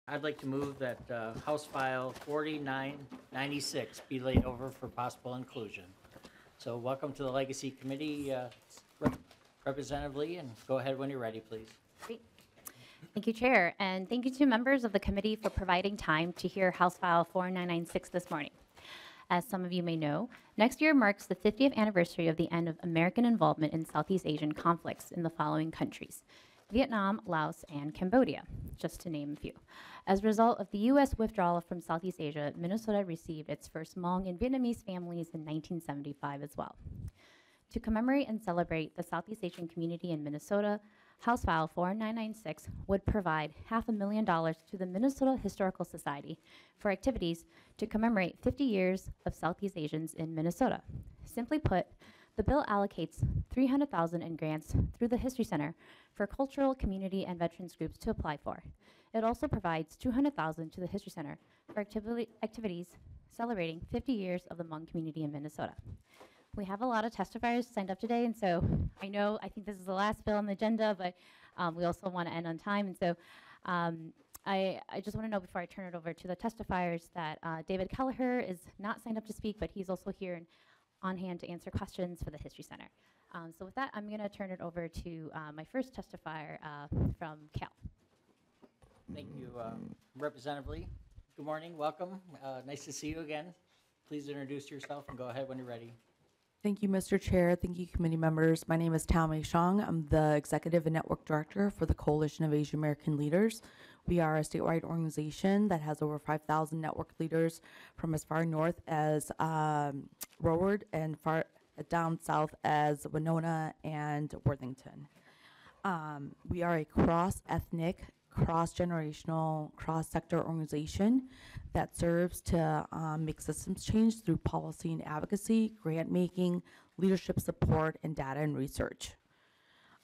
I'd like to move that House File 4996 be laid over for possible inclusion. So welcome to the Legacy Committee, Representative Lee, and go ahead when you're ready, please. Great. Thank you, Chair, and thank you to members of the committee for providing time to hear House File 4996 this morning. As some of you may know, next year marks the 50th anniversary of the end of American involvement in Southeast Asian conflicts in the following countries: Vietnam, Laos, and Cambodia, just to name a few. As a result of the U.S. withdrawal from Southeast Asia, Minnesota received its first Hmong and Vietnamese families in 1975 as well. To commemorate and celebrate the Southeast Asian community in Minnesota, House File 4996 would provide $500,000 to the Minnesota Historical Society for activities to commemorate 50 years of Southeast Asians in Minnesota. Simply put, the bill allocates $300,000 in grants through the History Center for cultural, community, and veterans groups to apply for. It also provides $200,000 to the History Center for activities celebrating 50 years of the Hmong community in Minnesota. We have a lot of testifiers signed up today, and so I think this is the last bill on the agenda, but we also want to end on time. And so I just want to know before I turn it over to the testifiers that David Kelleher is not signed up to speak, but he's also here and on hand to answer questions for the History Center. So with that, I'm going to turn it over to my first testifier from Cal. Thank you, Representative Lee. Good morning, welcome. Nice to see you again. Please introduce yourself and go ahead when you're ready. Thank you, Mr. Chair. Thank you, committee members. My name is Tao Mei Xiong. I'm the Executive and Network Director for the Coalition of Asian American Leaders. We are a statewide organization that has over 5,000 network leaders from as far north as Broward and far down south as Winona and Worthington. We are a cross-ethnic, cross-generational, cross-sector organization that serves to make systems change through policy and advocacy, grant making, leadership support, and data and research.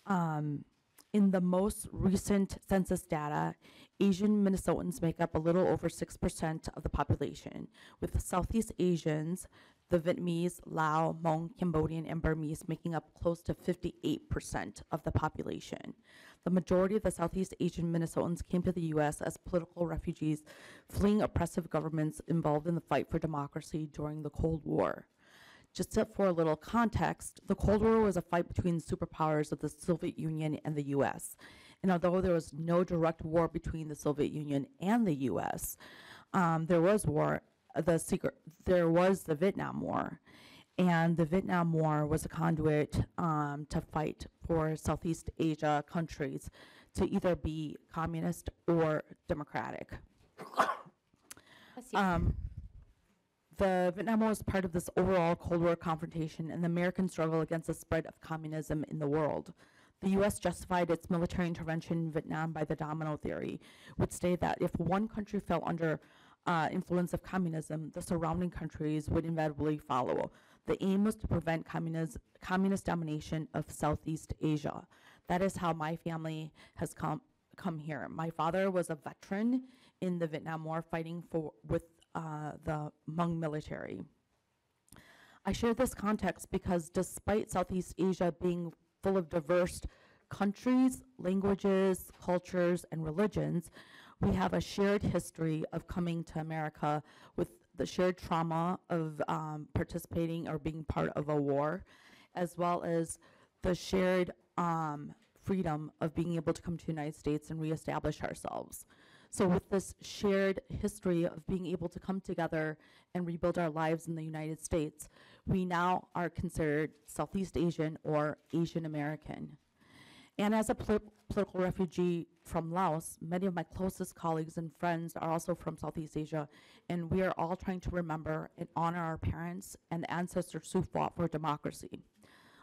In the most recent census data, Asian Minnesotans make up a little over 6% of the population, with the Southeast Asians, the Vietnamese, Lao, Hmong, Cambodian, and Burmese making up close to 58% of the population. The majority of the Southeast Asian Minnesotans came to the U.S. as political refugees fleeing oppressive governments involved in the fight for democracy during the Cold War. Just for a little context, the Cold War was a fight between superpowers of the Soviet Union and the U.S. And although there was no direct war between the Soviet Union and the U.S., there was the Vietnam War. And the Vietnam War was a conduit to fight for Southeast Asia countries to either be communist or democratic. The Vietnam War was part of this overall Cold War confrontation and the American struggle against the spread of communism in the world. The U.S. justified its military intervention in Vietnam by the domino theory, which stated that if one country fell under influence of communism, the surrounding countries would inevitably follow. The aim was to prevent communist domination of Southeast Asia. That is how my family has come here. My father was a veteran in the Vietnam War fighting with the Hmong military. I share this context because despite Southeast Asia being full of diverse countries, languages, cultures, and religions, we have a shared history of coming to America with the shared trauma of participating or being part of a war, as well as the shared freedom of being able to come to the United States and reestablish ourselves. So with this shared history of being able to come together and rebuild our lives in the United States, we now are considered Southeast Asian or Asian American. And as a political refugee from Laos, many of my closest colleagues and friends are also from Southeast Asia, and we are all trying to remember and honor our parents and ancestors who fought for democracy.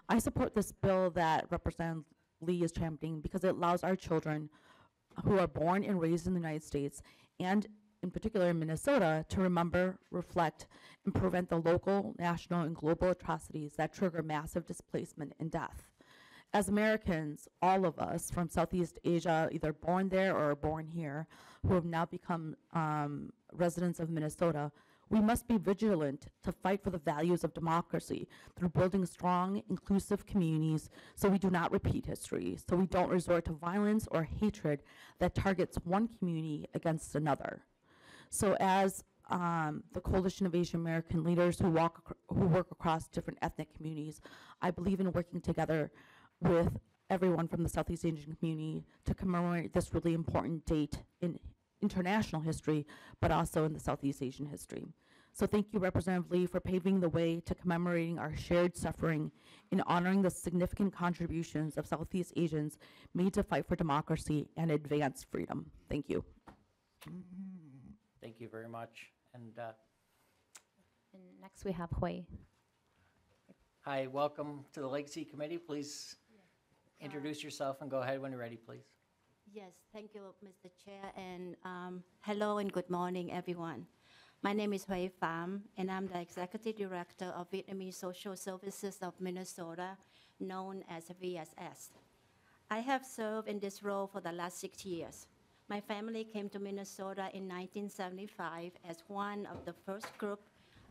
I support this bill that Representative Lee is championing because it allows our children who are born and raised in the United States, and in particular in Minnesota, to remember, reflect, and prevent the local, national, and global atrocities that trigger massive displacement and death. As Americans, all of us from Southeast Asia, either born there or born here, who have now become residents of Minnesota, We must be vigilant to fight for the values of democracy through building strong, inclusive communities so we do not repeat history, so we don't resort to violence or hatred that targets one community against another. So as the Coalition of Asian American Leaders who work across different ethnic communities, I believe in working together with everyone from the Southeast Asian community to commemorate this really important date in international history, but also in the Southeast Asian history. So thank you, Representative Lee, for paving the way to commemorating our shared suffering and honoring the significant contributions of Southeast Asians made to fight for democracy and advance freedom. Thank you. Thank you very much. And And next we have Hui. hi, welcome to the Legacy Committee. Please introduce yourself and go ahead when you're ready, please. Yes, thank you, Mr. Chair, and hello and good morning, everyone. My name is Hui Pham, and I'm the Executive Director of Vietnamese Social Services of Minnesota, known as VSS. I have served in this role for the last 6 years. My family came to Minnesota in 1975 as one of the first group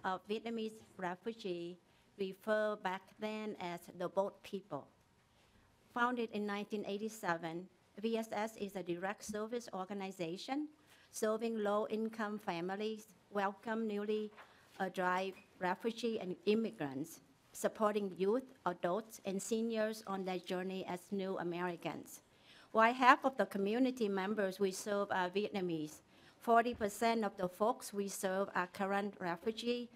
of Vietnamese refugees, referred back then as the Boat People. Founded in 1987, VSS is a direct service organization serving low-income families, welcome newly arrived refugees and immigrants, supporting youth, adults, and seniors on their journey as new Americans. While half of the community members we serve are Vietnamese, 40% of the folks we serve are currently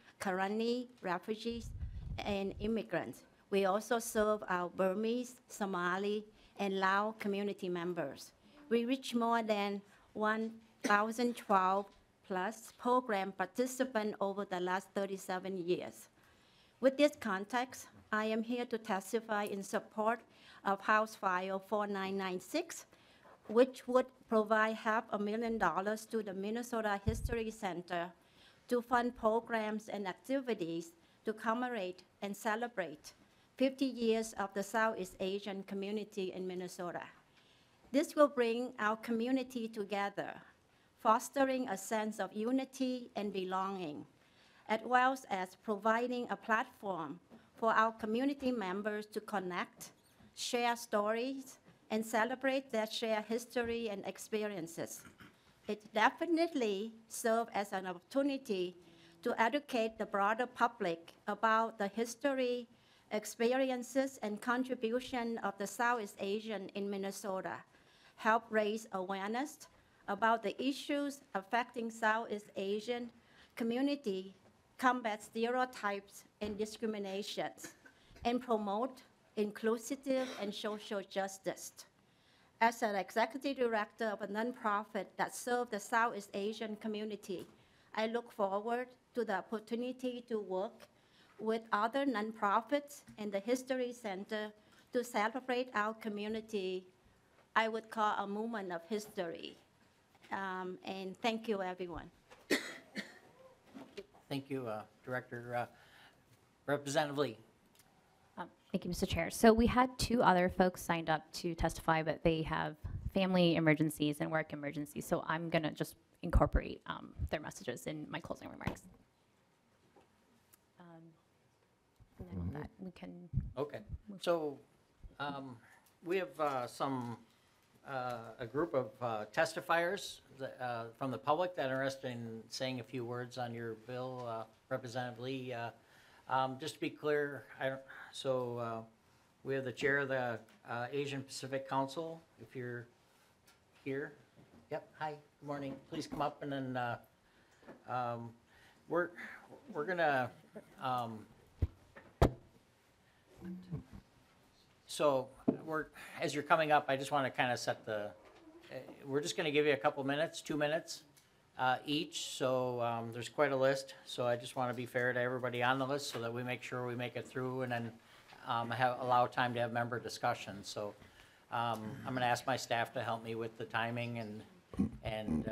refugees and immigrants. We also serve our Burmese, Somali, and Lao community members. We reach more than 1,012 plus program participants over the last 37 years. With this context, I am here to testify in support of House File 4996, which would provide $500,000 to the Minnesota History Center to fund programs and activities to commemorate and celebrate 50 years of the Southeast Asian community in Minnesota. This will bring our community together, fostering a sense of unity and belonging, as well as providing a platform for our community members to connect, share stories, and celebrate their shared history and experiences. It definitely serves as an opportunity to educate the broader public about the history, experiences, and contribution of the Southeast Asian in Minnesota, help raise awareness about the issues affecting Southeast Asian community, combat stereotypes and discriminations, and promote inclusive and social justice. As an executive director of a nonprofit that serves the Southeast Asian community, I look forward to the opportunity to work with other nonprofits and the History Center to celebrate our community, I would call a moment of history. And thank you, everyone. Thank you, Director. Representative Lee. Thank you, Mr. Chair. So we had 2 other folks signed up to testify, but they have family emergencies and work emergencies. So I'm going to just incorporate their messages in my closing remarks. And then with that, we can. Okay. So we have a group of testifiers from the public that are interested in saying a few words on your bill, Representative Lee. Just to be clear, we have the chair of the Asian Pacific Council, if you're here. Yep, hi, good morning. Please come up, and then we're gonna, as you're coming up, I just want to kind of set the, we're just going to give you a couple minutes, 2 minutes each, so there's quite a list, so I just want to be fair to everybody on the list so that we make sure we make it through and then allow time to have member discussion. So I'm going to ask my staff to help me with the timing, and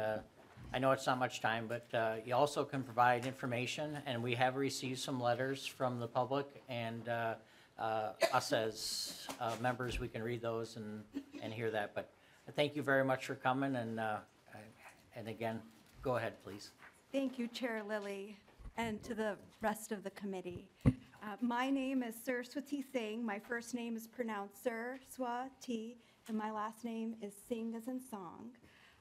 I know it's not much time, but you also can provide information, and we have received some letters from the public, and us as members, we can read those and hear that. But thank you very much for coming, and again, go ahead, please. Thank you, Chair Lilly. and to the rest of the committee. My name is Saraswati Singh. My first name is pronounced Saraswati, and my last name is Singh as in song.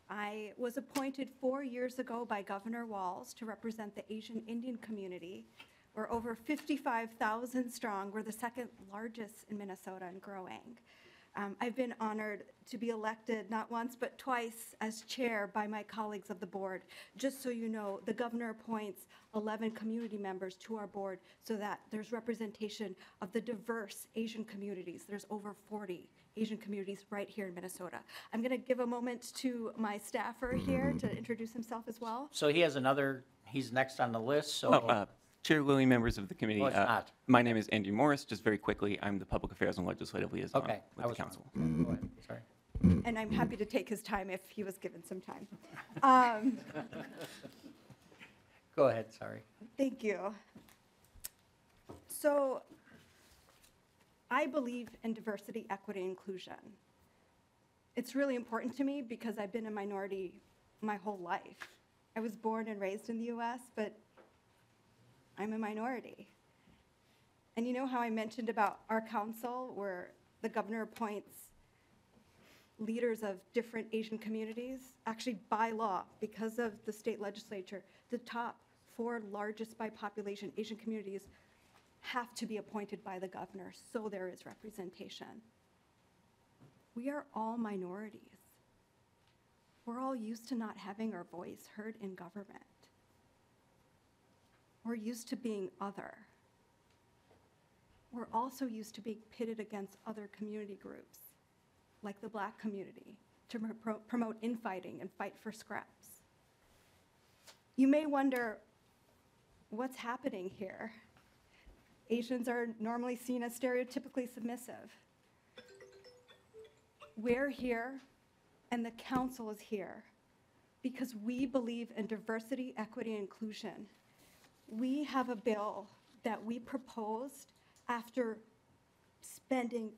I was appointed 4 years ago by Governor Walz to represent the Asian Indian community. We're over 55,000 strong. We're the second largest in Minnesota and growing. I've been honored to be elected not once but twice as chair by my colleagues of the board. Just so you know, the governor appoints 11 community members to our board so that there's representation of the diverse Asian communities. There's over 40 Asian communities right here in Minnesota. I'm going to give a moment to my staffer here to introduce himself as well. So he's next on the list, so. Chair Lilly, members of the committee. Oh, it's not. My name is Andy Morris. Just very quickly, I'm the Public Affairs and Legislative Liaison Okay, with the council. Go ahead, sorry. And I'm happy to take his time if he was given some time. Go ahead, sorry. Thank you. So I believe in diversity, equity, and inclusion. It's really important to me because I've been a minority my whole life. I was born and raised in the US, but I'm a minority. And you know how I mentioned about our council where the governor appoints leaders of different Asian communities? Actually, by law, because of the state legislature, the top 4 largest by population Asian communities have to be appointed by the governor, so there is representation. We are all minorities. We're all used to not having our voice heard in government. We're used to being other. We're also used to being pitted against other community groups, like the Black community, to promote infighting and fight for scraps. You may wonder, what's happening here? Asians are normally seen as stereotypically submissive. We're here, and the council is here, because we believe in diversity, equity, and inclusion. We have a bill that we proposed after spending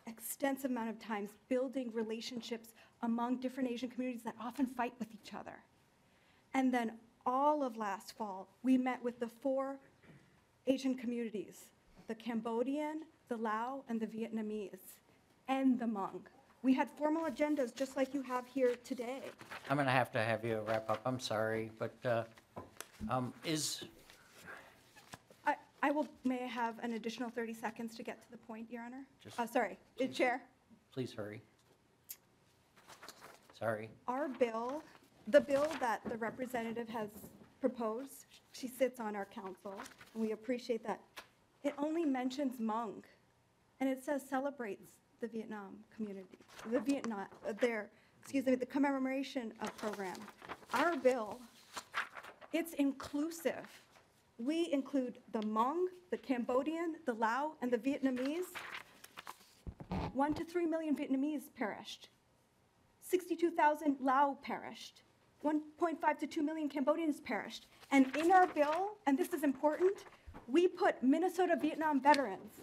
extensive amount of time building relationships among different Asian communities that often fight with each other. And then all of last fall, we met with the 4 Asian communities, the Cambodian, the Lao, and the Vietnamese, and the Hmong. We had formal agendas just like you have here today. I'm going to have you wrap up, I'm sorry, but May I have an additional 30 seconds to get to the point, Your Honor? Just- Chair. Please hurry. Sorry. Our bill, the bill that the representative has proposed, she sits on our council, and we appreciate that. It only mentions Hmong, and it says celebrates the Vietnam community, the commemoration of program. Our bill, it's inclusive. We include the Hmong, the Cambodian, the Lao, and the Vietnamese. 1 to 3 million Vietnamese perished. 62,000 Lao perished. 1.5 to 2 million Cambodians perished. And in our bill, and this is important, we put Minnesota Vietnam veterans.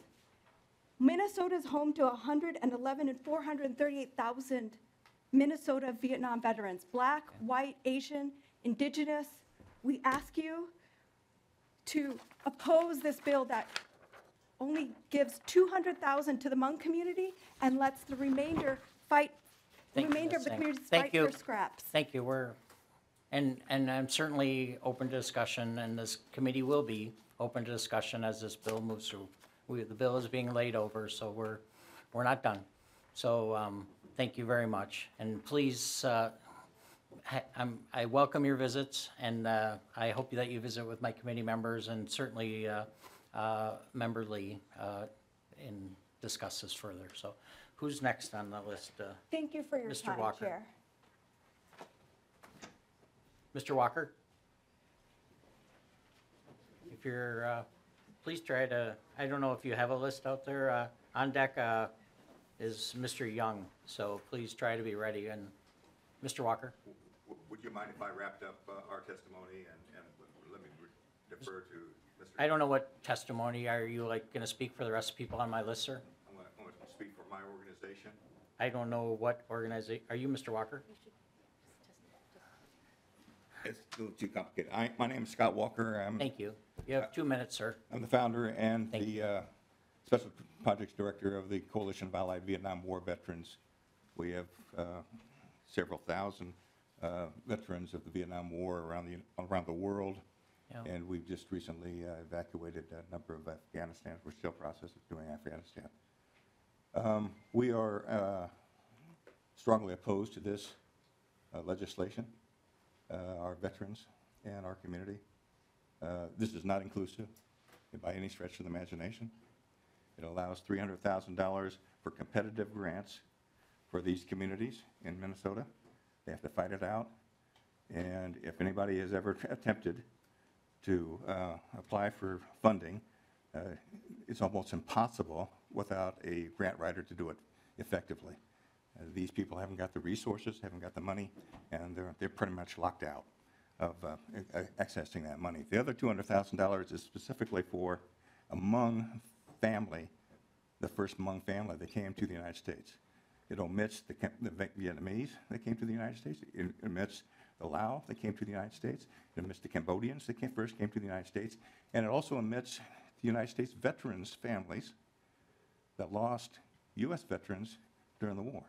Minnesota is home to 111 and 438,000 Minnesota Vietnam veterans, Black, white, Asian, Indigenous. We ask you to oppose this bill that only gives 200,000 to the Hmong community and lets the remainder fight. The Thank you, remainder of the Ms. Singh. communities Thank fight you. for scraps. Thank you. And I'm certainly open to discussion, and this committee will be open to discussion as this bill moves through. The bill is being laid over, so we're not done. So thank you very much. And please, I welcome your visits, and I hope that you visit with my committee members and certainly Member Lee and discuss this further. So who's next on the list? Thank you for your Mr. time, Walker. Chair. Mr. Walker? If you're, please try to, I don't know if you have a list out there. On deck is Mr. Young, so please try to be ready. And Mr. Walker? Would you mind if I wrapped up our testimony and let me defer to Mr. I don't know what testimony, are you like going to speak for the rest of the people on my list, sir? I'm going to speak for my organization. I don't know what organization, are you Mr. Walker? It's a little too complicated. My name is Scott Walker. Thank you. You have 2 minutes, sir. I'm the founder and Thank the Special Projects Director of the Coalition of Allied Vietnam War Veterans. We have several thousand veterans of the Vietnam War around the world. Yeah. And we've just recently evacuated a number of Afghanistan. We're still processing doing Afghanistan. We are strongly opposed to this legislation, our veterans and our community. This is not inclusive by any stretch of the imagination. It allows $300,000 for competitive grants for these communities in Minnesota. They have to fight it out. And if anybody has ever attempted to apply for funding, it's almost impossible without a grant writer to do it effectively. These people haven't got the resources, haven't got the money, and they're pretty much locked out of accessing that money. The other $200,000 is specifically for a Hmong family, the first Hmong family that came to the United States. It omits the Vietnamese that came to the United States. It omits the Lao that came to the United States. It omits the Cambodians that first came to the United States. And it also omits the United States veterans' families that lost U.S. veterans during the war.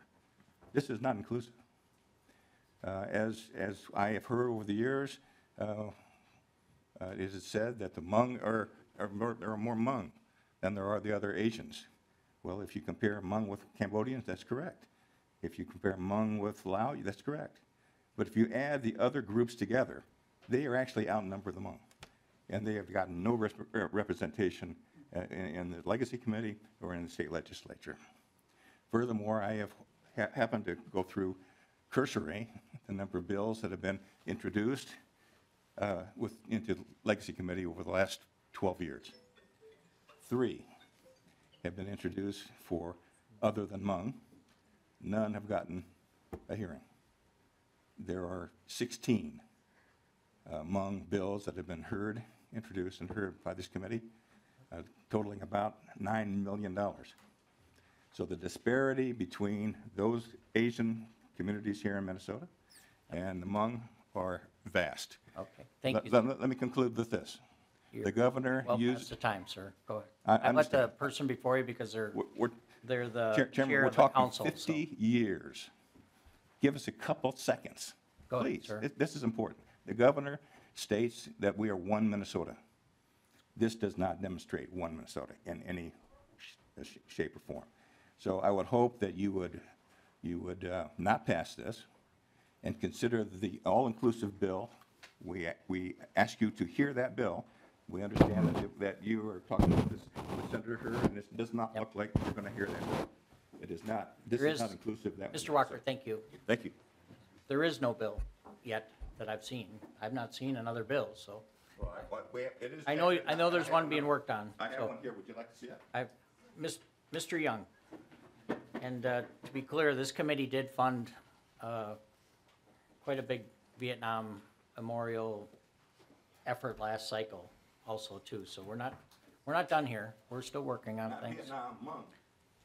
This is not inclusive. As I have heard over the years, it is said that the Hmong there are more Hmong than there are the other Asians. Well, if you compare Hmong with Cambodians, that's correct. If you compare Hmong with Lao, that's correct. But if you add the other groups together, they are actually outnumber the Hmong. And they have gotten no representation in the Legacy Committee or in the state legislature. Furthermore, I have happened to go through cursory the number of bills that have been introduced into the Legacy Committee over the last 12 years. 3 have been introduced for other than Hmong. None have gotten a hearing. There are 16 Hmong bills that have been introduced and heard by this committee, totaling about $9 million. So the disparity between those Asian communities here in Minnesota and the Hmong are vast. Okay, thank you. Let me conclude with this. The governor Well used... past the time, sir. Go ahead. I I'd let the understand. person before you because they're the Chairman, chair we're of the talking council. 50 years. Give us a couple seconds, Go ahead, please. sir. This is important. The governor states that we are one Minnesota. This does not demonstrate one Minnesota in any shape or form. So I would hope that you would not pass this and consider the all-inclusive bill. We ask you to hear that bill. We understand that you are talking with Senator Hurd, and this does not look like you're going to hear that bill. It is not. This is not inclusive. Mr. Walker, thank you. Thank you. There is no bill yet that I've seen. I've not seen another bill, so I know there's one being worked on. I have so one here. Would you like to see it? Mr. Young, and to be clear, this committee did fund quite a big Vietnam memorial effort last cycle also too. So we're not done here. We're still working on things. Vietnam, Hmong.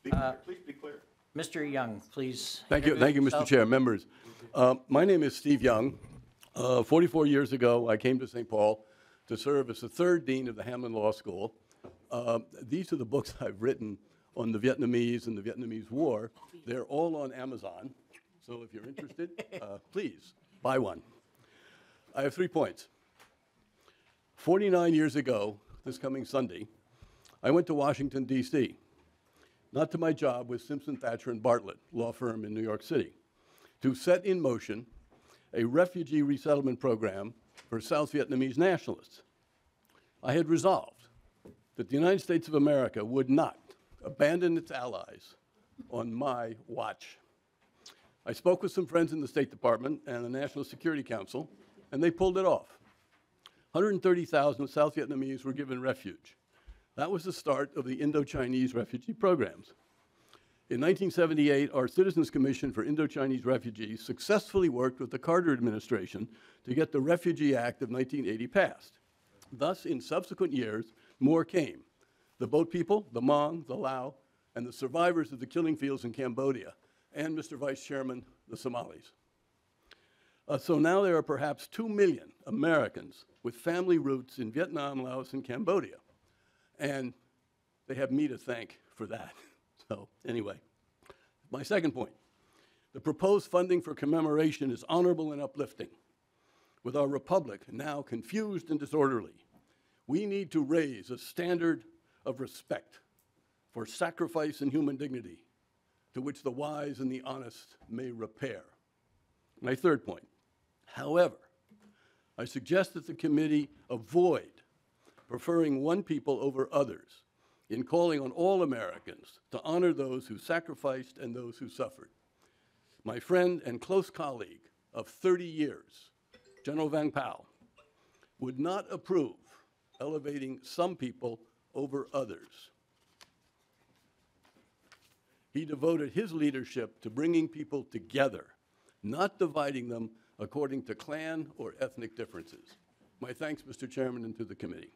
Be clear. Please be clear. Mr. Young, please. Thank you, introduce Mr. yourself. Chair, members. My name is Steve Young. 44 years ago, I came to St. Paul to serve as the third dean of the Hamlin Law School. These are the books I've written on the Vietnamese and the Vietnamese War. They're all on Amazon, so if you're interested, please buy one. I have 3 points. 49 years ago, this coming Sunday, I went to Washington, D.C., not to my job with Simpson, Thacher, and Bartlett, law firm in New York City, to set in motion a refugee resettlement program for South Vietnamese nationalists. I had resolved that the United States of America would not abandon its allies on my watch. I spoke with some friends in the State Department and the National Security Council, and they pulled it off. 130,000 South Vietnamese were given refuge. That was the start of the Indo-Chinese refugee programs. In 1978, our Citizens Commission for Indo-Chinese Refugees successfully worked with the Carter administration to get the Refugee Act of 1980 passed. Thus, in subsequent years, more came. The boat people, the Hmong, the Lao, and the survivors of the killing fields in Cambodia, and, Mr. Vice Chairman, the Somalis. So now there are perhaps 2 million Americans with family roots in Vietnam, Laos, and Cambodia. And they have me to thank for that. So anyway, my second point. The proposed funding for commemoration is honorable and uplifting. With our republic now confused and disorderly, we need to raise a standard of respect for sacrifice and human dignity to which the wise and the honest may repair. My third point. However, I suggest that the committee avoid preferring one people over others in calling on all Americans to honor those who sacrificed and those who suffered. My friend and close colleague of 30 years, General Vang Pao, would not approve elevating some people over others. He devoted his leadership to bringing people together, not dividing them according to clan or ethnic differences. My thanks, Mr. Chairman, and to the committee.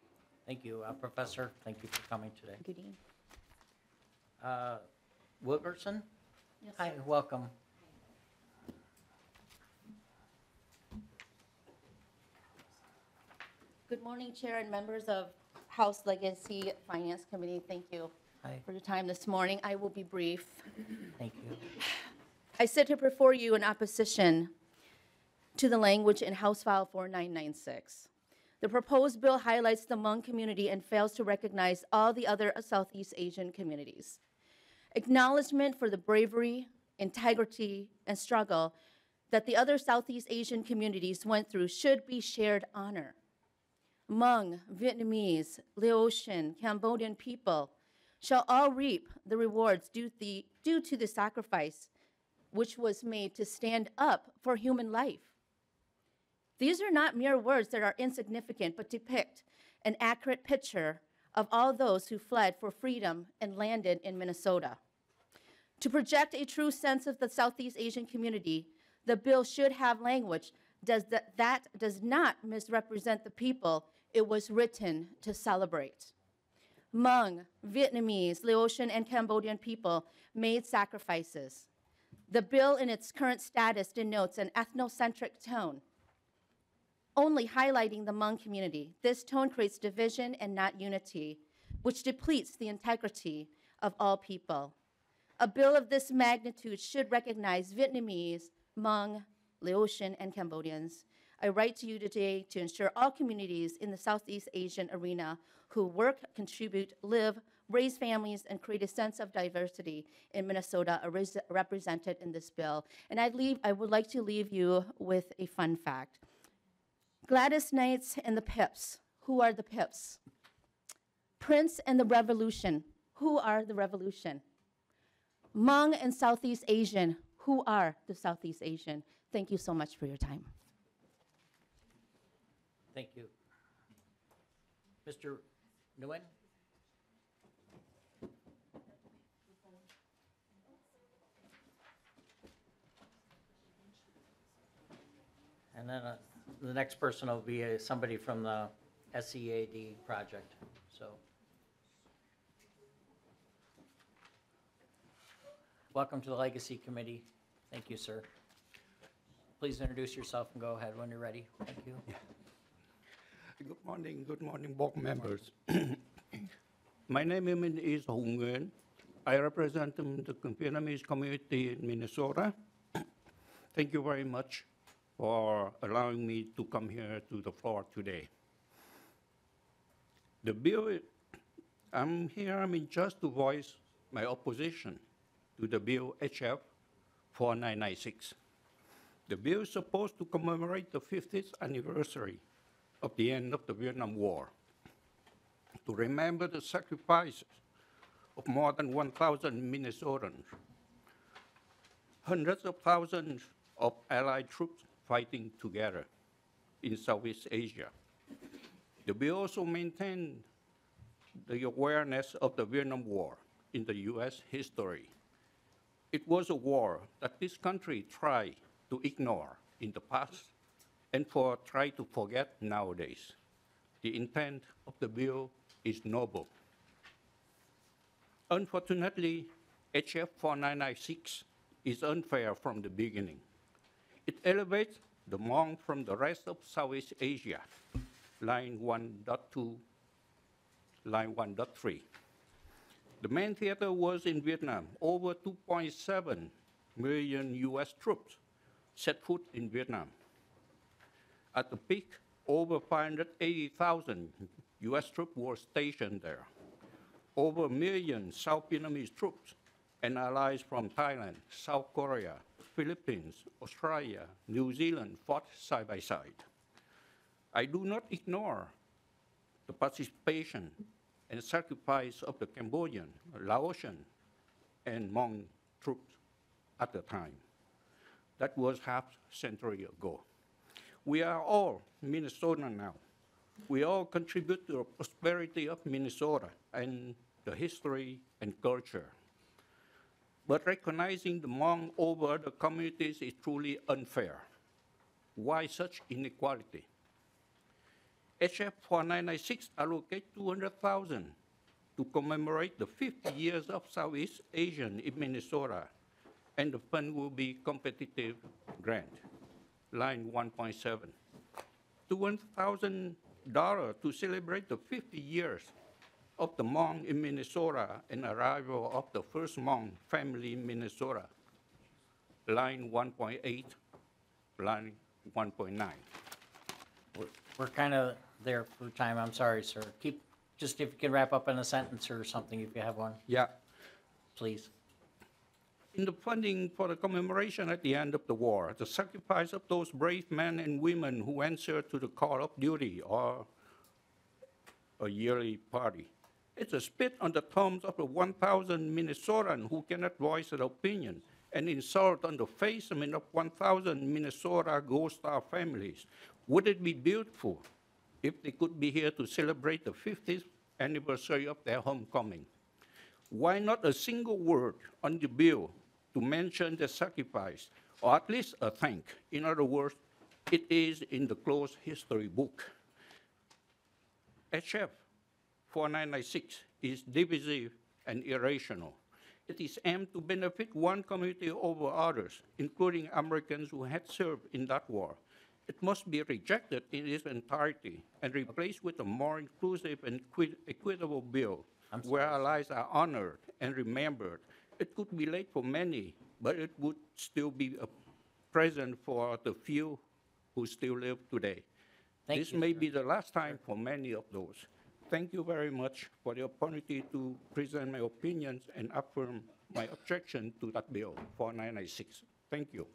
Thank you, Professor. Thank you for coming today. Good evening. Wilkerson? Yes, Hi, welcome. Good morning, Chair and members of House Legacy Finance Committee. Thank you Hi, for your time this morning. I will be brief. thank you. I sit here before you in opposition to the language in House File 4996. The proposed bill highlights the Hmong community and fails to recognize all the other Southeast Asian communities. Acknowledgement for the bravery, integrity, and struggle that the other Southeast Asian communities went through should be shared honor. Hmong, Vietnamese, Laotian, Cambodian people shall all reap the rewards due to the sacrifice which was made to stand up for human life. These are not mere words that are insignificant, but depict an accurate picture of all those who fled for freedom and landed in Minnesota. To project a true sense of the Southeast Asian community, the bill should have language that does not misrepresent the people it was written to celebrate. Hmong, Vietnamese, Laotian, and Cambodian people made sacrifices. The bill in its current status denotes an ethnocentric tone, only highlighting the Hmong community. This tone creates division and not unity, which depletes the integrity of all people. A bill of this magnitude should recognize Vietnamese, Hmong, Laotian, and Cambodians. I write to you today to ensure all communities in the Southeast Asian arena who work, contribute, live, raise families, and create a sense of diversity in Minnesota are represented in this bill. And I would like to leave you with a fun fact. Gladys Knights and the Pips. Who are the Pips? Prince and the Revolution. Who are the Revolution? Hmong and Southeast Asian. Who are the Southeast Asian? Thank you so much for your time. Thank you. Mr. Nguyen? And then the next person will be somebody from the SEAD project, so. Welcome to the Legacy Committee. Thank you, sir. Please introduce yourself and go ahead when you're ready. Thank you. Good morning, board members. My name is Hmong Nguyen. I represent the Vietnamese community in Minnesota. Thank you very much for allowing me to come here to the floor today. The bill, I'm here just to voice my opposition to the bill HF 4996. The bill is supposed to commemorate the 50th anniversary of the end of the Vietnam War, to remember the sacrifices of more than 1,000 Minnesotans, hundreds of thousands of Allied troops fighting together in Southeast Asia. The bill also maintained the awareness of the Vietnam War in the U.S. history. It was a war that this country tried to ignore in the past and try to forget nowadays. The intent of the bill is noble. Unfortunately, HF 4996 is unfair from the beginning. It elevates the Hmong from the rest of Southeast Asia, line 1.2, line 1.3. The main theater was in Vietnam. Over 2.7 million US troops set foot in Vietnam. At the peak, over 580,000 US troops were stationed there. Over a million South Vietnamese troops and allies from Thailand, South Korea, Philippines, Australia, New Zealand fought side by side. I do not ignore the participation and sacrifice of the Cambodian, Laotian, and Hmong troops at the time. That was half a century ago. We are all Minnesotans now. We all contribute to the prosperity of Minnesota and the history and culture. But recognizing the Hmong over other communities is truly unfair. Why such inequality? HF 4996 allocates $200,000 to commemorate the 50 years of Southeast Asian in Minnesota, and the fund will be competitive grant, line 1.7. $200,000 to celebrate the 50 years of the Hmong in Minnesota and arrival of the first Hmong family in Minnesota, line 1.8, line 1.9. We're kind of there for time. I'm sorry, sir. Just if you can wrap up in a sentence or something, if you have one, Yeah. please. In the funding for the commemoration at the end of the war, the sacrifice of those brave men and women who answered to the call of duty or a yearly party. It's a spit on the thumbs of the 1,000 Minnesotans who cannot voice their opinion, and insult on the face of 1,000 Minnesota Gold Star families. Would it be beautiful if they could be here to celebrate the 50th anniversary of their homecoming? Why not a single word on the bill to mention the sacrifice, or at least a thank? In other words, it is in the closed history book. HF 4996 is divisive and irrational. It is aimed to benefit one community over others, including Americans who had served in that war. It must be rejected in its entirety and replaced with a more inclusive and equitable bill where allies are honored and remembered. It could be late for many, but it would still be a present for the few who still live today. This may be the last time for many of those. Thank you very much for the opportunity to present my opinions and affirm my objection to that bill, 4996. Thank you.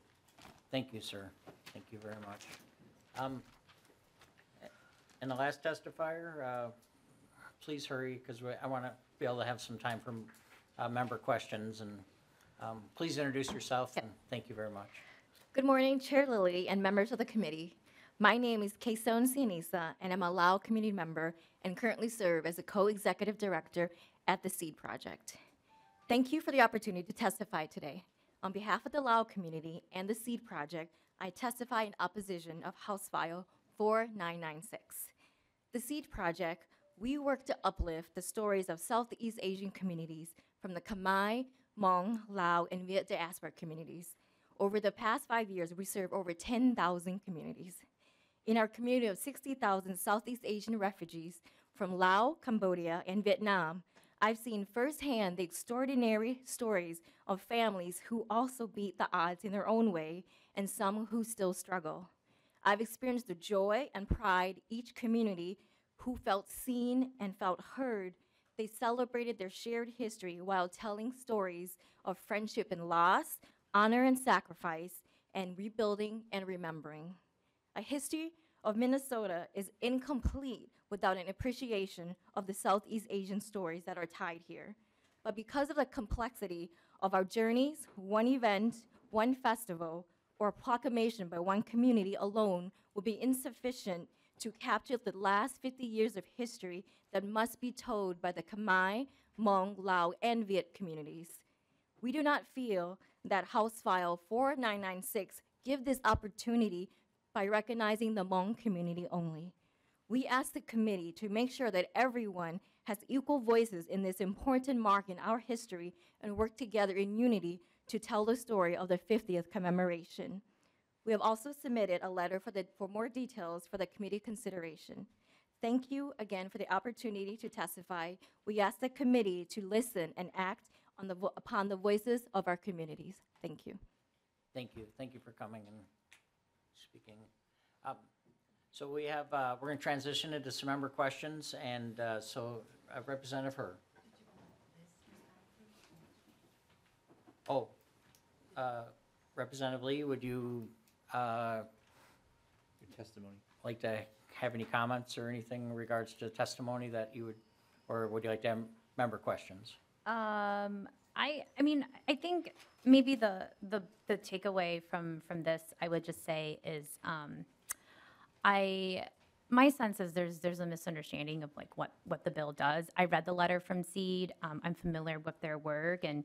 Thank you, sir. Thank you very much. And the last testifier, please hurry, because I want to be able to have some time for member questions. And please introduce yourself, and thank you very much. Good morning, Chair Lilly and members of the committee. My name is Kason Sianisa, and I'm a Lao community member and currently serve as a co-executive director at the SEED Project. Thank you for the opportunity to testify today. On behalf of the Lao community and the SEED Project, I testify in opposition of House File 4996. The SEED Project, we work to uplift the stories of Southeast Asian communities from the Khmer, Hmong, Lao, and Viet diaspora communities. Over the past 5 years, we serve over 10,000 communities. In our community of 60,000 Southeast Asian refugees from Laos, Cambodia, and Vietnam, I've seen firsthand the extraordinary stories of families who also beat the odds in their own way and some who still struggle. I've experienced the joy and pride each community who felt seen and felt heard. They celebrated their shared history while telling stories of friendship and loss, honor and sacrifice, and rebuilding and remembering. A history of Minnesota is incomplete without an appreciation of the Southeast Asian stories that are tied here. But because of the complexity of our journeys, one event, one festival, or proclamation by one community alone will be insufficient to capture the last 50 years of history that must be told by the Khmer, Hmong, Lao, and Viet communities. We do not feel that House File 4996 give this opportunity by recognizing the Hmong community only. We ask the committee to make sure that everyone has equal voices in this important mark in our history and work together in unity to tell the story of the 50th commemoration. We have also submitted a letter for more details for the committee consideration. Thank you again for the opportunity to testify. We ask the committee to listen and act upon the voices of our communities. Thank you. Thank you. Thank you for coming and speaking. So we have, we're going to transition into some member questions, and Representative Herr. Oh, Representative Lee, would you Your testimony. like to have any comments or anything in regards to testimony that you would, or would you like to have member questions? I mean, I think maybe the takeaway from this, I would just say is, my sense is there's a misunderstanding of like what the bill does. I read the letter from SEED. I'm familiar with their work, and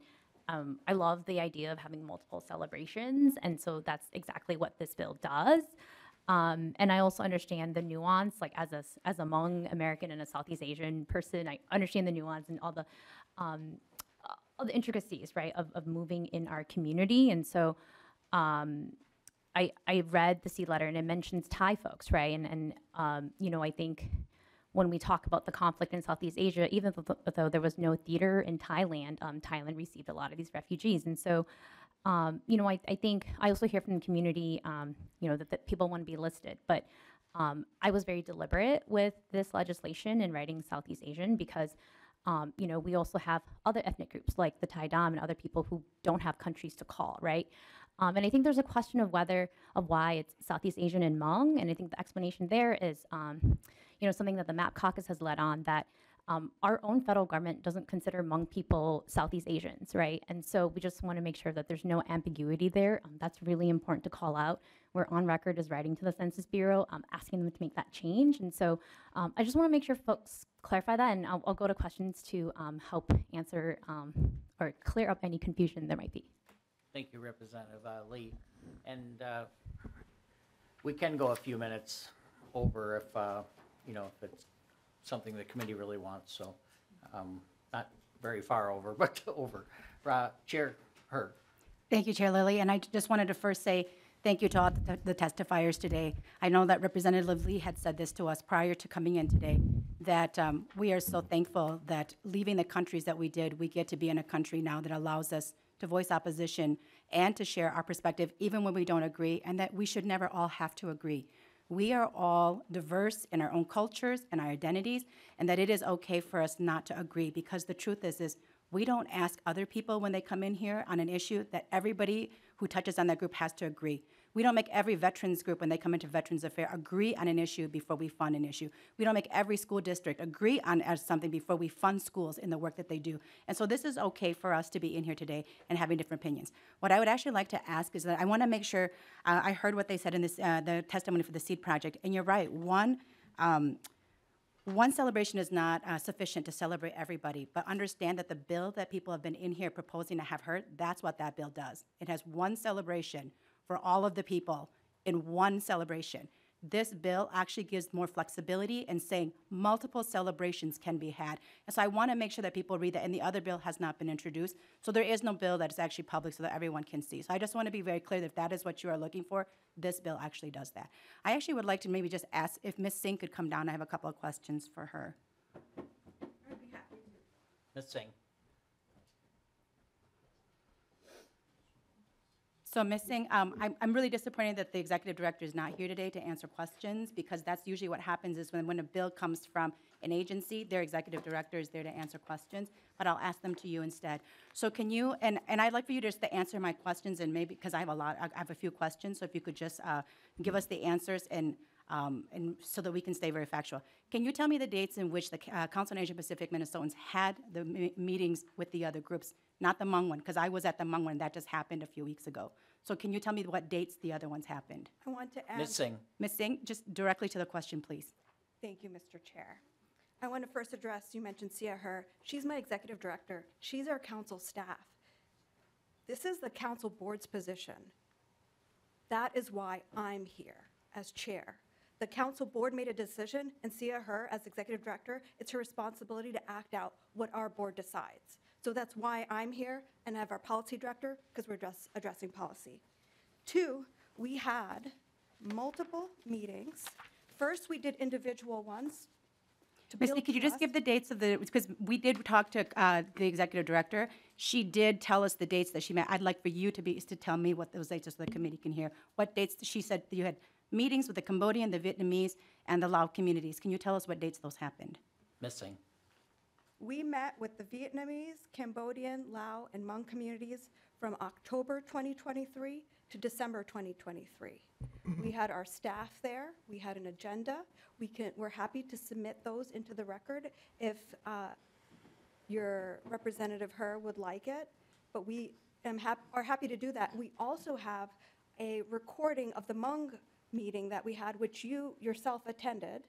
I love the idea of having multiple celebrations, and so that's exactly what this bill does. And I also understand the nuance, like as a Hmong American and a Southeast Asian person, I understand the nuance and all the intricacies, right, of moving in our community. And so I read the SEED letter, and it mentions Thai folks, right? And you know, I think when we talk about the conflict in Southeast Asia, even though there was no theater in Thailand, Thailand received a lot of these refugees. And so, you know, I think I also hear from the community, you know, that people want to be listed. But I was very deliberate with this legislation in writing Southeast Asian because, you know, we also have other ethnic groups like the Thai Dam and other people who don't have countries to call, right? And I think there's a question of why it's Southeast Asian and Hmong, and I think the explanation there is, you know, something that the MAP caucus has led on, that our own federal government doesn't consider Hmong people Southeast Asians, right? And so we just want to make sure that there's no ambiguity there. That's really important to call out. We're on record as writing to the Census Bureau, asking them to make that change. And so I just want to make sure folks clarify that, and I'll go to questions to help answer or clear up any confusion there might be. Thank you, Representative Lee. And we can go a few minutes over if, you know, if it's something the committee really wants. So not very far over, but over. Chair Herr. Thank you, Chair Lilly. And I just wanted to first say thank you to all the testifiers today. I know that Representative Lee had said this to us prior to coming in today, that we are so thankful that leaving the countries that we did, we get to be in a country now that allows us to voice opposition and to share our perspective even when we don't agree, and that we should never all have to agree. We are all diverse in our own cultures and our identities, and that it is okay for us not to agree, because the truth is we don't ask other people when they come in here on an issue that everybody who touches on that group has to agree. We don't make every veterans group, when they come into Veterans Affairs, agree on an issue before we fund an issue. We don't make every school district agree on something before we fund schools in the work that they do. And so this is okay for us to be in here today and having different opinions. What I would actually like to ask is that I want to make sure, I heard what they said in this, the testimony for the SEED project, and you're right. One celebration is not sufficient to celebrate everybody, but understand that the bill that people have been in here proposing to have heard, that's what that bill does. It has one celebration for all of the people in one celebration. This bill actually gives more flexibility in saying multiple celebrations can be had. And so I want to make sure that people read that, and the other bill has not been introduced. So there is no bill that is actually public so that everyone can see. So I just want to be very clear that if that is what you are looking for, this bill actually does that. I actually would like to maybe just ask if Ms. Singh could come down. I have a couple of questions for her. I'd be happy to. Ms. Singh. So Ms. Singh, I'm really disappointed that the executive director is not here today to answer questions, because that's usually what happens is when a bill comes from an agency, their executive director is there to answer questions, but I'll ask them to you instead. So can you, and I'd like for you just to answer my questions, and maybe, because I have a few questions, so if you could just give us the answers and so that we can stay very factual. Can you tell me the dates in which the Council on Asia Pacific Minnesotans had the meetings with the other groups, not the Hmong one, because I was at the Hmong one, that just happened a few weeks ago. So can you tell me what dates the other ones happened? I want to add. Ms. Singh. Ms. Singh, just directly to the question, please. Thank you, Mr. Chair. I want to first address, you mentioned Sia Herr. She's my executive director. She's our council staff. This is the council board's position. That is why I'm here as chair. The council board made a decision, and Sia Herr, as executive director, it's her responsibility to act out what our board decides. So that's why I'm here and I have our policy director, because we're addressing policy. Two, We had multiple meetings. First, we did individual ones to build Misty, could you just trust. give the dates of the, because we did talk to the executive director. She did tell us the dates that she met. I'd like for you to tell me what those dates are so the committee can hear. What dates, she said that you had meetings with the Cambodian, the Vietnamese, and the Lao communities. Can you tell us what dates those happened? Missing. We met with the Vietnamese, Cambodian, Lao, and Hmong communities from October 2023 to December 2023. We had our staff there. We had an agenda. We're happy to submit those into the record if your representative Her would like it, but we are happy to do that. We also have a recording of the Hmong meeting that we had, which you yourself attended,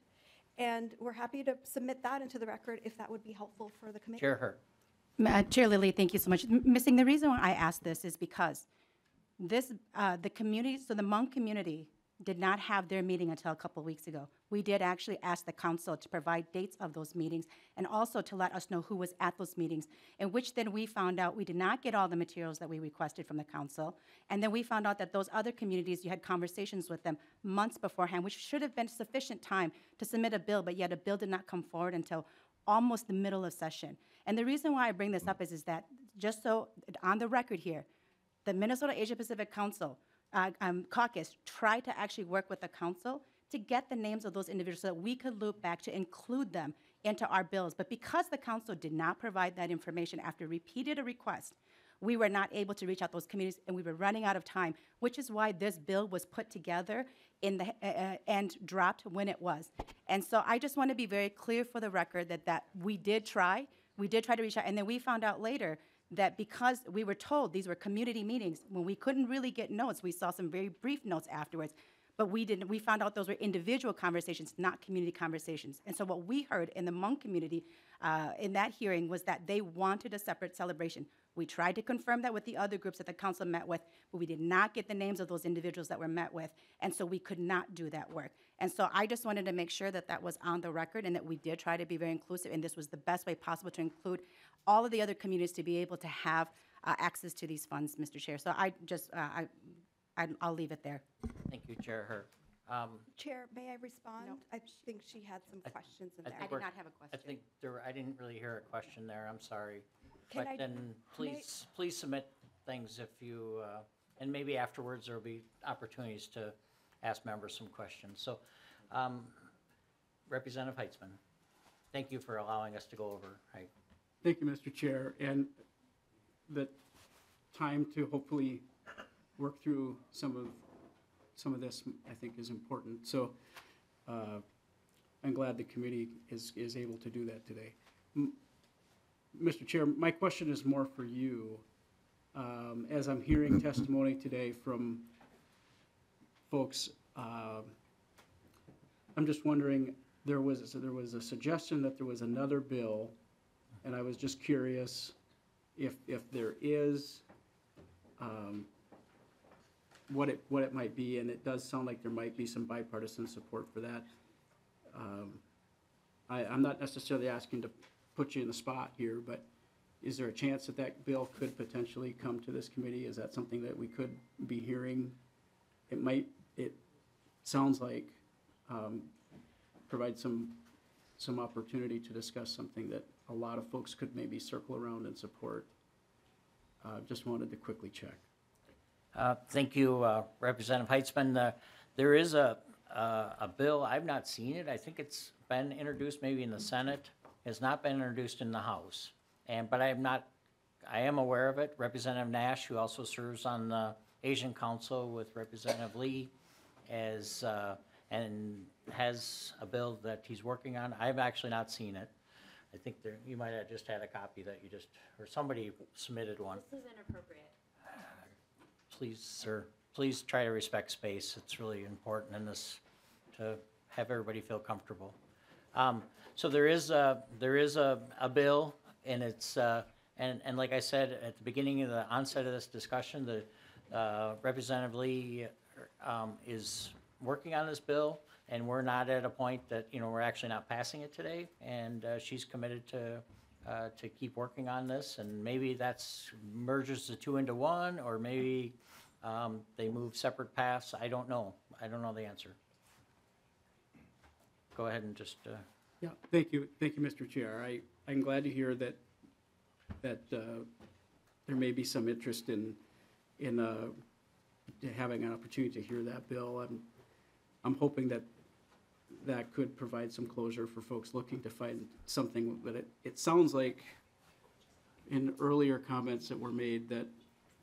and we're happy to submit that into the record if that would be helpful for the committee. Chair Her. Chair Lilly, thank you so much. Missing, the reason why I asked this is because this, the community, so the Hmong community did not have their meeting until a couple weeks ago. We did actually ask the council to provide dates of those meetings and also to let us know who was at those meetings, in which then we found out we did not get all the materials that we requested from the council. And then we found out that those other communities, you had conversations with them months beforehand, which should have been sufficient time to submit a bill, but yet a bill did not come forward until almost the middle of session. And the reason why I bring this up is that, just so on the record here, the Minnesota Asia Pacific Council caucus tried to actually work with the council to get the names of those individuals so that we could loop back to include them into our bills. But because the council did not provide that information after repeated requests, we were not able to reach out those communities, and we were running out of time, which is why this bill was put together in the and dropped when it was. And so I just want to be very clear for the record that we did try to reach out, and then we found out later that because we were told these were community meetings, when we couldn't really get notes, we saw some very brief notes afterwards, but we found out those were individual conversations, not community conversations. And so what we heard in the Hmong community in that hearing was that they wanted a separate celebration. We tried to confirm that with the other groups that the council met with, but we did not get the names of those individuals that were met with, and so we could not do that work. And so I just wanted to make sure that that was on the record and that we did try to be very inclusive, and this was the best way possible to include all of the other communities to be able to have access to these funds, Mr. Chair. So I'll leave it there. Thank you, Chair Her. Chair, may I respond? No. I think she had some questions in I there. think I did not have a I question. think I didn't really hear a question there, I'm sorry. Can But I- then may I- please submit things if you, and maybe afterwards there'll be opportunities to ask members some questions. So Representative Heitzman, thank you for allowing us to go over. Thank you, Mr. Chair, and the time to hopefully work through some of this, I think, is important. So I'm glad the committee is able to do that today. Mr. Chair, my question is more for you. As I'm hearing testimony today from folks, I'm just wondering, there was a suggestion that there was another bill, and I was just curious if there is, what it might be, and it does sound like there might be some bipartisan support for that. I'm not necessarily asking to put you in the spot here, but is there a chance that that bill could potentially come to this committee? Is that something that we could be hearing? It sounds like provide some opportunity to discuss something that a lot of folks could maybe circle around and support. Just wanted to quickly check. Thank you, Representative Heitzman. There is a bill, I've not seen it. I think it's been introduced maybe in the Senate. It's not been introduced in the House. But I am aware of it. Representative Nash, who also serves on the Asian Council with Representative Lee, and has a bill that he's working on. I've actually not seen it. I think you might have just had a copy that or somebody submitted one. This is inappropriate. Please, sir, please try to respect space. It's really important in this to have everybody feel comfortable. So there is a bill, and it's and like I said at the beginning of the onset of this discussion, the Representative Lee is working on this bill, and we're not at a point that we're actually not passing it today, and she's committed to keep working on this, and maybe that's merges the two into one, or maybe They move separate paths. I don't know. I don't know the answer. Go ahead and just, Yeah, thank you, Mr. Chair. I'm glad to hear that there may be some interest in having an opportunity to hear that bill. I'm hoping that could provide some closure for folks looking to find something, but it sounds like in earlier comments that were made that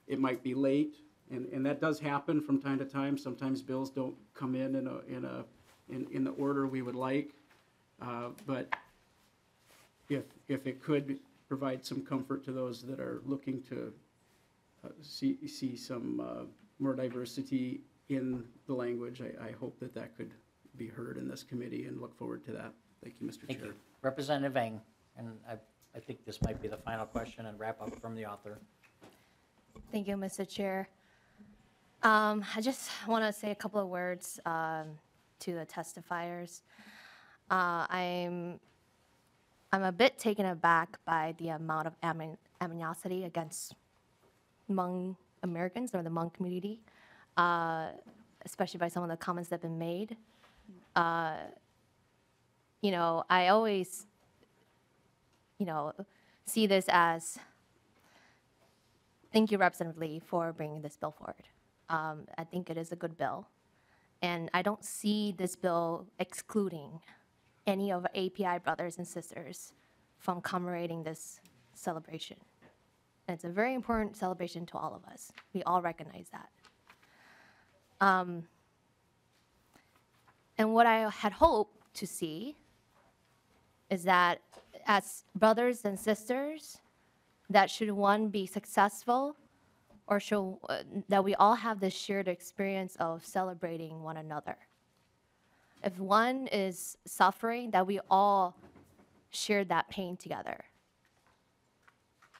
it might be late, and that does happen from time to time. Sometimes bills don't come in the order we would like, but if it could provide some comfort to those that are looking to see some more diversity in the language, I hope that could be heard in this committee, and look forward to that. Thank you, Mr. thank Chair. you. Representative Eng, and I think this might be the final question and wrap up from the author. Thank you, Mr. Chair. I just want to say a couple of words to the testifiers. I'm a bit taken aback by the amount of animosity against Hmong Americans or the Hmong community, especially by some of the comments that have been made. You know, I always, see this as, thank you, Representative Lee, for bringing this bill forward. I think it is a good bill. And I don't see this bill excluding any of our API brothers and sisters from commemorating this celebration. And it's a very important celebration to all of us. We all recognize that. And what I had hoped to see is that as brothers and sisters, that should one be successful, or should, that we all have this shared experience of celebrating one another. If one is suffering, that we all share that pain together.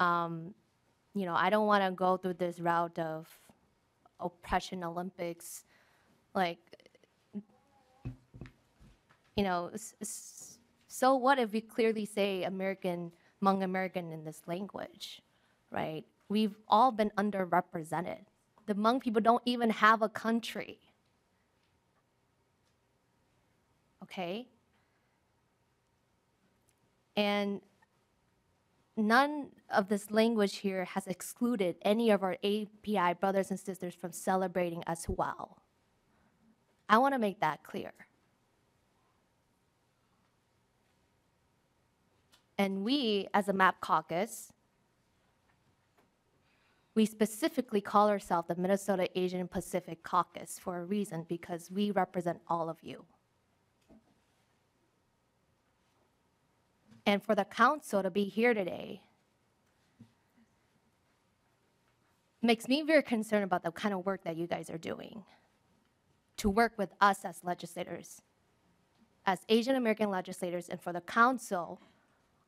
I don't want to go through this route of oppression Olympics, like, so what if we clearly say Hmong American in this language, right? We've all been underrepresented. The Hmong people don't even have a country. Okay? And none of this language here has excluded any of our API brothers and sisters from celebrating as well. I want to make that clear. And we, as a MAP caucus, we specifically call ourselves the Minnesota Asian Pacific Caucus for a reason, because we represent all of you. And for the council to be here today makes me very concerned about the kind of work that you guys are doing, to work with us as legislators, as Asian American legislators, and for the council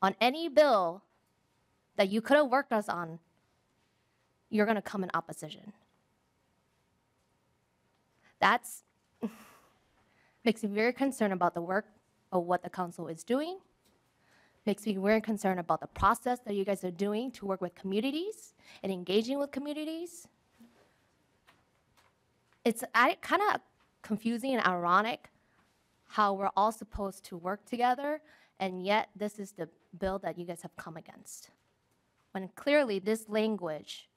on any bill that you could have worked us on, you're going to come in opposition. That's makes me very concerned about the work of what the council is doing. Makes me very concerned about the process that you guys are doing to work with communities and engaging with communities. It's kind of confusing and ironic how we're all supposed to work together, and yet this is the bill that you guys have come against. When clearly this language,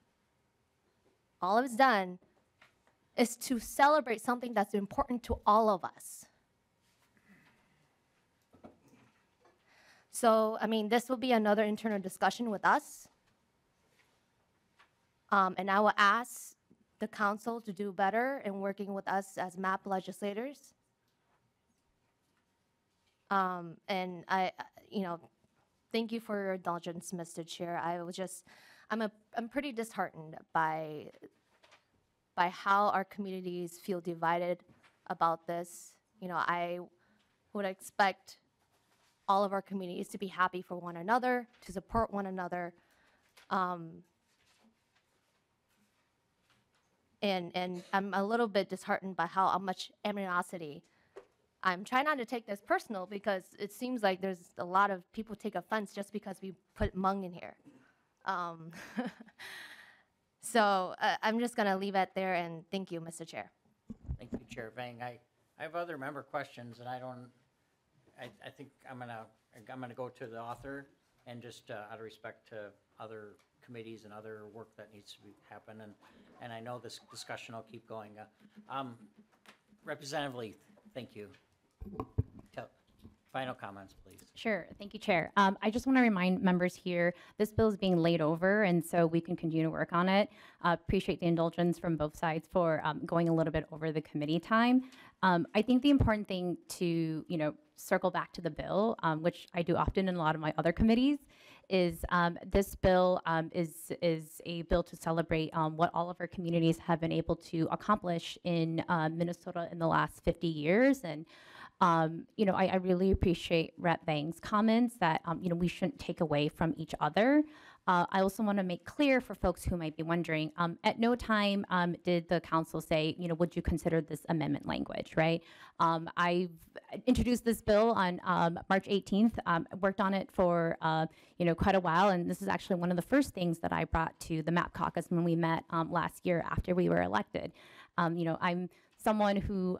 all it's done is to celebrate something that's important to all of us. So, this will be another internal discussion with us. And I will ask the council to do better in working with us as MAP legislators. And thank you for your indulgence, Mr. Chair. I'm pretty disheartened by how our communities feel divided about this. I would expect all of our communities to be happy for one another, to support one another. And I'm a little bit disheartened by how much animosity. I'm trying not to take this personal, because it seems like there's a lot of people take offense just because we put Hmong in here. So I'm just going to leave it there, and thank you, Mr. Chair. Thank you, Chair Vang. I have other member questions, and I think I'm gonna go to the author, and just out of respect to other committees and other work that needs to happen, and I know this discussion will keep going. Representative Lee, thank you. Final comments, please. Sure. Thank you, Chair. I just want to remind members here, this bill is being laid over, and so we can continue to work on it. Appreciate the indulgence from both sides for going a little bit over the committee time. I think the important thing to, circle back to the bill, which I do often in a lot of my other committees, is this bill is a bill to celebrate what all of our communities have been able to accomplish in Minnesota in the last 50 years. And I really appreciate Rep. Vang's comments that, we shouldn't take away from each other. I also want to make clear for folks who might be wondering, at no time did the council say, would you consider this amendment language, right? I've introduced this bill on March 18th, worked on it for, quite a while, and this is actually one of the first things that I brought to the MAP caucus when we met last year after we were elected. I'm someone who,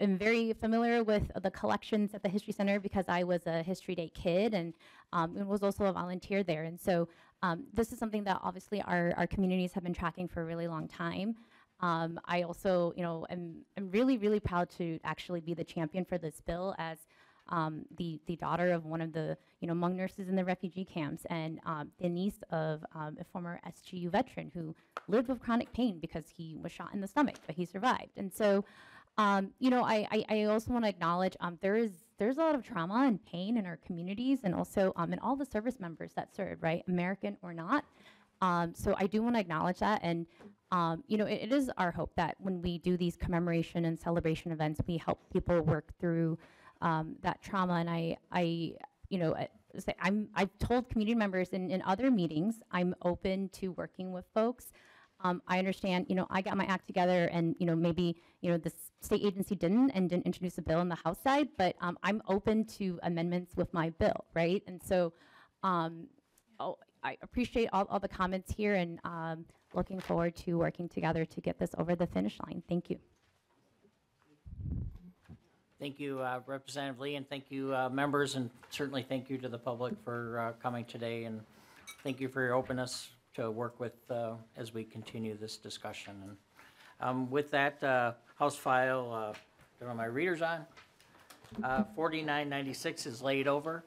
am very familiar with the collections at the History Center because I was a History Day kid and was also a volunteer there. And so this is something that obviously our communities have been tracking for a really long time. I also, am really, really proud to actually be the champion for this bill as the daughter of one of the, Hmong nurses in the refugee camps and the niece of a former SGU veteran who lived with chronic pain because he was shot in the stomach, but he survived. And so, I also want to acknowledge there's a lot of trauma and pain in our communities and also in all the service members that serve, right, American or not. So I do want to acknowledge that. And, it is our hope that when we do these commemoration and celebration events, we help people work through that trauma. And I've told community members in other meetings, I'm open to working with folks. I understand, I got my act together and, maybe, the state agency didn't introduce a bill in the House side, but I'm open to amendments with my bill, right? And so I appreciate all the comments here and looking forward to working together to get this over the finish line. Thank you. Thank you, Representative Lee, and thank you, members, and certainly thank you to the public for coming today, and thank you for your openness to work with as we continue this discussion. And with that, House File, I don't know my readers on, 4996 is laid over.